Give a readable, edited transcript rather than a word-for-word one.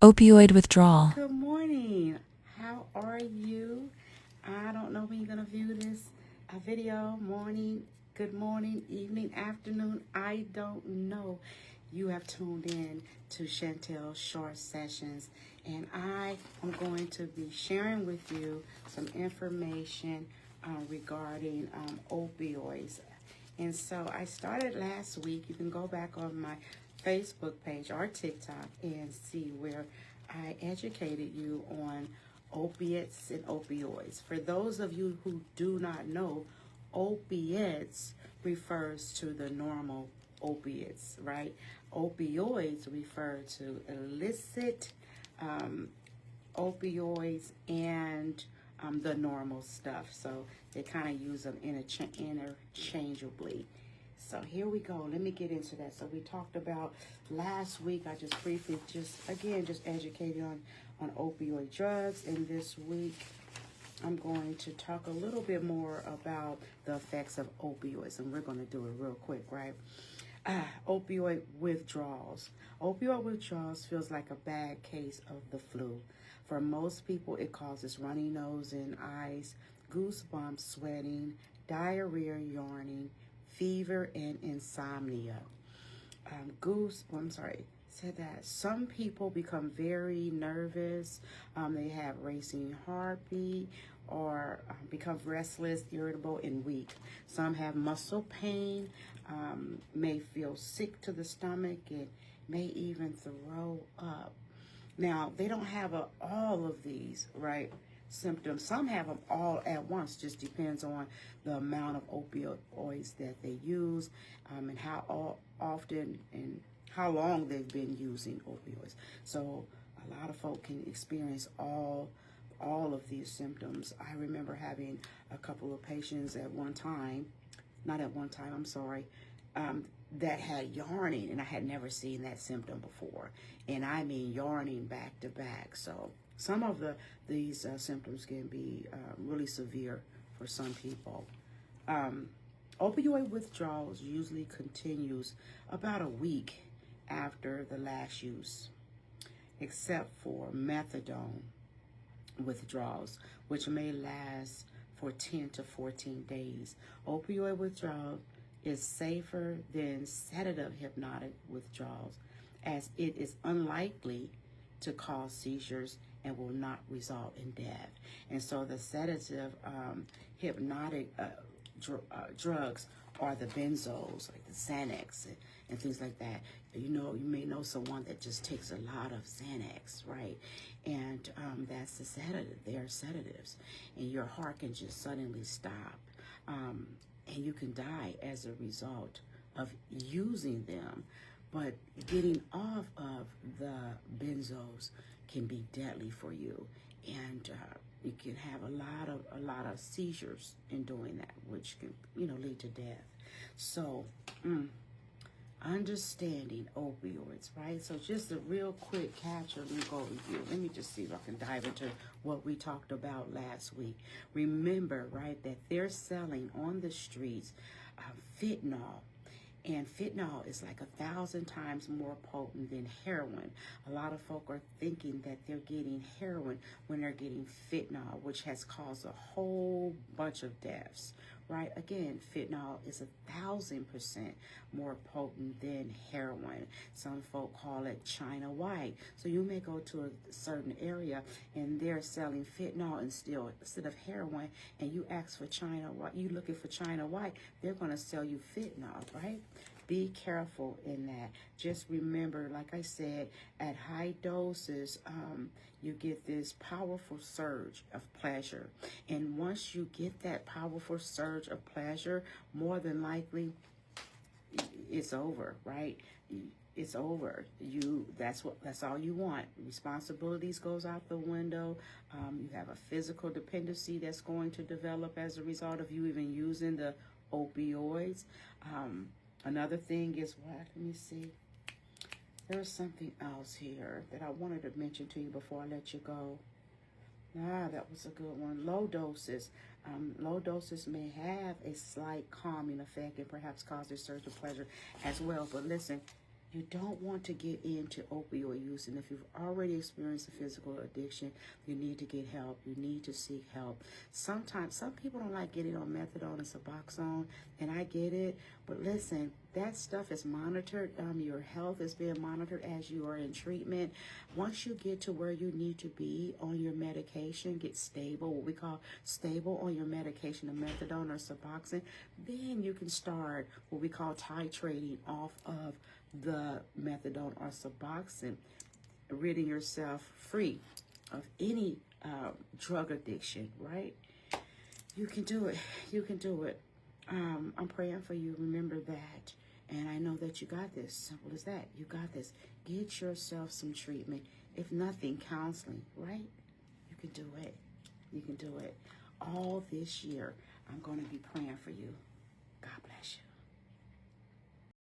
Opioid withdrawal. Good morning. How are you? I don't know when you're going to view this video. Morning, good morning, evening, afternoon. I don't know. You have tuned in to Chantel Short Sessions, and I am going to be sharing with you some information regarding opioids. And so I started last week. You can go back on my Facebook page or TikTok and see where I educated you on opiates and opioids. For those of you who do not know, opiates refers to the normal opiates, right? Opioids refer to illicit opioids and the normal stuff. So they kind of use them interchangeably. So here we go. Let me get into that. So we talked about last week. I just briefly, just educated on opioid drugs. And this week, I'm going to talk a little bit more about the effects of opioids. And we're going to do it real quick, right? Opioid withdrawals. Opioid withdrawals feels like a bad case of the flu. For most people, it causes runny nose and eyes, goosebumps, sweating, diarrhea, yawning, fever, and insomnia. Said that some people become very nervous. They have racing heartbeat or become restless, irritable, and weak. Some have muscle pain, may feel sick to the stomach, and may even throw up. Now, they don't have all of these, right, symptoms. Some have them all at once. Just depends on the amount of opioids that they use and how often and how long they've been using opioids. So a lot of folk can experience all of these symptoms. I remember having a couple of patients that had yarning, and I had never seen that symptom before. And I mean yarning back to back. So some of these symptoms can be really severe for some people. Opioid withdrawals usually continues about a week after the last use, except for methadone withdrawals, which may last for 10 to 14 days. Opioid withdrawal is safer than sedative hypnotic withdrawals, as it is unlikely to cause seizures and will not result in death. And so the sedative hypnotic drugs are the benzos, like the Xanax and things like that. You may know someone that just takes a lot of Xanax, right? And that's the sedative. They are sedatives. And your heart can just suddenly stop. And you can die as a result of using them. But getting off of the benzos can be deadly for you. And you can have a lot of seizures in doing that, which can, lead to death. So, understanding opioids, right? So just a real quick catch-up and go review. Let me just see if I can dive into what we talked about last week. Remember, right, that they're selling on the streets fentanyl. And fentanyl is like 1,000 times more potent than heroin. A lot of folk are thinking that they're getting heroin when they're getting fentanyl, which has caused a whole bunch of deaths, right? Again, fentanyl is 1,000% more potent than heroin. Some folk call it China White. So you may go to a certain area and they're selling fentanyl instead of heroin, and you ask for China White, you looking for China White, they're going to sell you fentanyl, right? Be careful in that. Just remember, like I said, at high doses, you get this powerful surge of pleasure. And once you get that powerful surge of pleasure, more than likely, it's over, right? It's over. That's all you want. Responsibilities goes out the window. You have a physical dependency that's going to develop as a result of you even using the opioids. Another thing is what? Let me see. There's something else here that I wanted to mention to you before I let you go. That was a good one. Low doses. Low doses may have a slight calming effect and perhaps cause a surge of pleasure as well. But listen, You don't want to get into opioid use. And if you've already experienced a physical addiction, you need to get help. You need to seek help. Sometimes, some people don't like getting on methadone and Suboxone, and I get it. But listen, that stuff is monitored. Your health is being monitored as you are in treatment. Once you get to where you need to be on your medication, get stable, what we call stable on your medication, the methadone or Suboxone, then you can start what we call titrating off of the methadone or Suboxone, ridding yourself free of any drug addiction, right? You can do it. You can do it. I'm praying for you. Remember that. And I know that you got this. Simple as that. You got this. Get yourself some treatment. If nothing, counseling, right? You can do it. You can do it. All this year, I'm going to be praying for you. God bless you.